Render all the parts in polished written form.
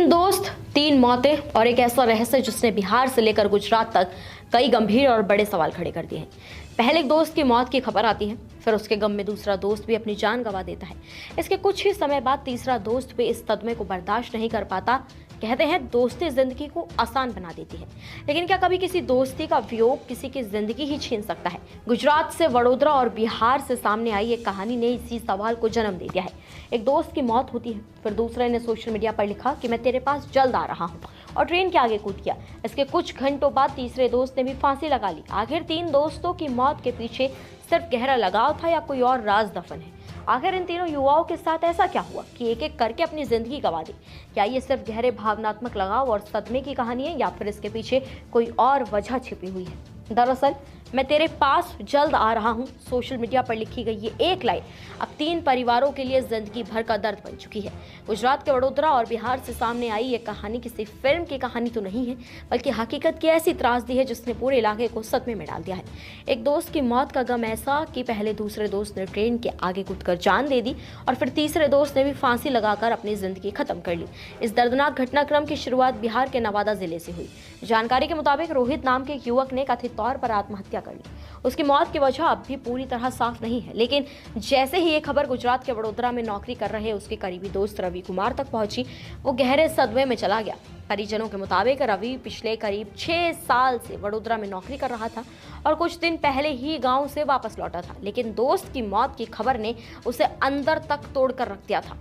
तीन दोस्त, तीन मौतें और एक ऐसा रहस्य जिसने बिहार से लेकर गुजरात तक कई गंभीर और बड़े सवाल खड़े कर दिए हैं। पहले एक दोस्त की मौत की खबर आती है, फिर उसके गम में दूसरा दोस्त भी अपनी जान गंवा देता है। इसके कुछ ही समय बाद तीसरा दोस्त भी इस सदमे को बर्दाश्त नहीं कर पाता। कहते हैं दोस्ती जिंदगी को आसान बना देती है, लेकिन क्या कभी किसी दोस्ती का वियोग किसी की जिंदगी ही छीन सकता है? गुजरात से वडोदरा और बिहार से सामने आई एक कहानी ने इसी सवाल को जन्म दे दिया है। एक दोस्त की मौत होती है, फिर दूसरे ने सोशल मीडिया पर लिखा कि मैं तेरे पास जल्द आ रहा हूँ और ट्रेन के आगे कूद गया। इसके कुछ घंटों बाद तीसरे दोस्त ने भी फांसी लगा ली। आखिर तीन दोस्तों की मौत के पीछे सिर्फ गहरा लगाव था या कोई और राज दफन है? आखिर इन तीनों युवाओं के साथ ऐसा क्या हुआ कि एक एक करके अपनी जिंदगी गंवा दी? क्या ये सिर्फ गहरे भावनात्मक लगाव और सदमे की कहानी है या फिर इसके पीछे कोई और वजह छिपी हुई है? दरअसल मैं तेरे पास जल्द आ रहा हूं सोशल मीडिया पर लिखी गई ये एक लाइन अब तीन परिवारों के लिए जिंदगी भर का दर्द बन चुकी है। गुजरात के वडोदरा और बिहार से सामने आई ये कहानी किसी फिल्म की कहानी तो नहीं है, बल्कि हकीकत की ऐसी त्रासदी है जिसने पूरे इलाके को सदमे में डाल दिया है। एक दोस्त की मौत का गम ऐसा कि पहले दूसरे दोस्त ने ट्रेन के आगे कूदकर जान दे दी और फिर तीसरे दोस्त ने भी फांसी लगाकर अपनी जिंदगी खत्म कर ली। इस दर्दनाक घटनाक्रम की शुरुआत बिहार के नवादा जिले से हुई। जानकारी के मुताबिक रोहित नाम के एक युवक ने कथित तौर पर आत्महत्या कर ली। उसकी मौत की वजह अब भी पूरी तरह साफ नहीं है, लेकिन जैसे ही ये खबर गुजरात के वडोदरा में नौकरी कर रहे उसके करीबी दोस्त रवि कुमार तक पहुंची, वो गहरे सदमे में चला गया। परिजनों के मुताबिक रवि पिछले करीब 6 साल से वडोदरा में नौकरी कर रहा था और कुछ दिन पहले ही गांव से वापस लौटा था, लेकिन दोस्त की मौत की खबर ने उसे अंदर तक तोड़कर रख दिया था।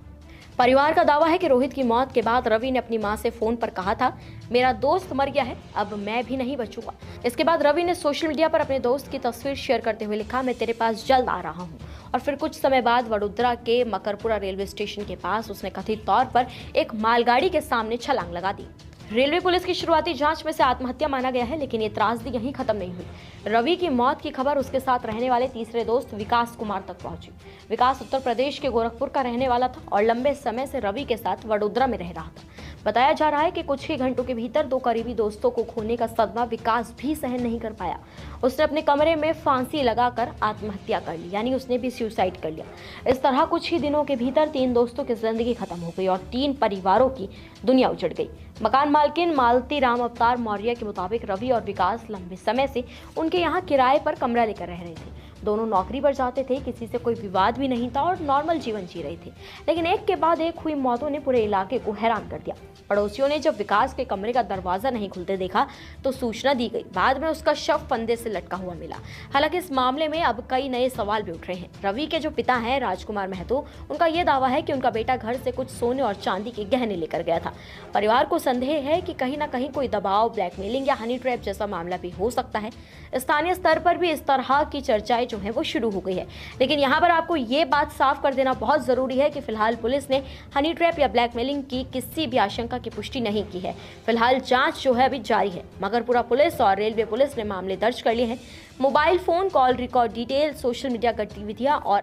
परिवार का दावा है कि रोहित की मौत के बाद रवि ने अपनी मां से फोन पर कहा था, मेरा दोस्त मर गया है, अब मैं भी नहीं बचूंगा। इसके बाद रवि ने सोशल मीडिया पर अपने दोस्त की तस्वीर शेयर करते हुए लिखा, मैं तेरे पास जल्द आ रहा हूं। और फिर कुछ समय बाद वडोदरा के मकरपुरा रेलवे स्टेशन के पास उसने कथित तौर पर एक मालगाड़ी के सामने छलांग लगा दी। रेलवे पुलिस की शुरुआती जांच में से आत्महत्या माना गया है, लेकिन ये त्रासदी यहीं खत्म नहीं हुई। रवि की मौत की खबर उसके साथ रहने वाले तीसरे दोस्त विकास कुमार तक पहुंची। विकास उत्तर प्रदेश के गोरखपुर का रहने वाला था और लंबे समय से रवि के साथ वडोदरा में रह रहा था। बताया जा रहा है कि कुछ ही घंटों के भीतर दो करीबी दोस्तों को खोने का सदमा विकास भी सहन नहीं कर पाया। उसने अपने कमरे में फांसी लगाकर आत्महत्या कर ली, यानी उसने भी सुसाइड कर लिया। इस तरह कुछ ही दिनों के भीतर तीन दोस्तों की जिंदगी खत्म हो गई और तीन परिवारों की दुनिया उजड़ गई। मकान मालकिन मालती राम अवतार मौर्य के मुताबिक रवि और विकास लंबे समय से उनके यहाँ किराए पर कमरा लेकर रह रहे थे। दोनों नौकरी पर जाते थे, किसी से कोई विवाद भी नहीं था और नॉर्मल जीवन जी रहे थे। लेकिन एक के बाद एक हुई मौतों ने पूरे इलाके को हैरान कर दिया। पड़ोसियों ने जब विकास के कमरे का दरवाजा नहीं खुलते देखा तो सूचना दी गई। बाद में उसका शव फंदे से लटका हुआ मिला। हालांकि इस मामले में अब कई नए सवाल भी उठ रहे हैं। रवि के जो पिता हैं राजकुमार महतो, उनका यह दावा है कि उनका बेटा घर से कुछ सोने और चांदी के गहने लेकर गया था। परिवार को संदेह है कि कहीं ना कहीं कोई दबाव, ब्लैकमेलिंग या हनी ट्रैप जैसा मामला भी हो सकता है। स्थानीय स्तर पर भी इस तरह की चर्चाएं जो है वो शुरू हो गई है, लेकिन यहाँ पर आपको ये बात साफ कर देना बहुत जरूरी है कि फिलहाल पुलिस ने हनी ट्रैप या ब्लैकमेलिंग की किसी भी आशंका की पुष्टि नहीं की है। फिलहाल जांच जो है अभी जारी है। मगरपुरा पुलिस और रेलवे पुलिस ने मामले दर्ज कर लिए हैं। Mobile phone call record detail, social media गतिविधियां और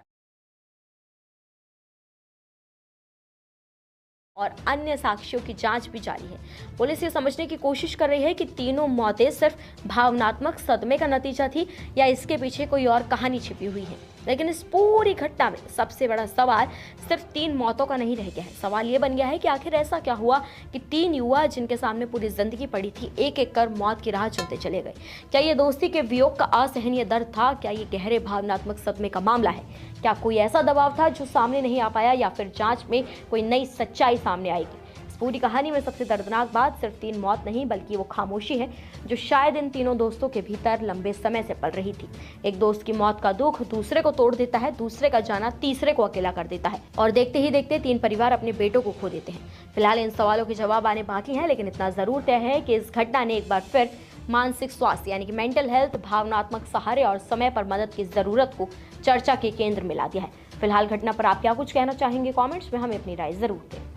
अन्य साक्ष्यों की जांच भी जारी है। पुलिस ये समझने की कोशिश कर रही है कि तीनों मौतें सिर्फ भावनात्मक सदमे का नतीजा थी या इसके पीछे कोई और कहानी छिपी हुई है। लेकिन इस पूरी घटना में सबसे बड़ा सवाल सिर्फ तीन मौतों का नहीं रह गया है। सवाल ये बन गया है कि आखिर ऐसा क्या हुआ कि तीन युवा जिनके सामने पूरी जिंदगी पड़ी थी, एक एक कर मौत की राह चलते चले गए। क्या ये दोस्ती के वियोग का असहनीय दर्द था? क्या ये गहरे भावनात्मक सदमे का मामला है? क्या कोई ऐसा दबाव था जो सामने नहीं आ पाया या फिर जांच में कोई नई सच्चाई सामने आएगी? पूरी कहानी में सबसे दर्दनाक बात सिर्फ तीन मौत नहीं, बल्कि वो खामोशी है जो शायद इन तीनों दोस्तों के भीतर लंबे समय से पल रही थी। एक दोस्त की मौत का दुख दूसरे को तोड़ देता है, दूसरे का जाना तीसरे को अकेला कर देता है और देखते ही देखते तीन परिवार अपने बेटों को खो देते हैं। फिलहाल इन सवालों के जवाब आने बाकी हैं, लेकिन इतना जरूर तय है कि इस घटना ने एक बार फिर मानसिक स्वास्थ्य यानी कि मेंटल हेल्थ, भावनात्मक सहारे और समय पर मदद की जरूरत को चर्चा के केंद्र में ला दिया है। फिलहाल घटना पर आप क्या कुछ कहना चाहेंगे? कमेंट्स में हमें अपनी राय जरूर दें।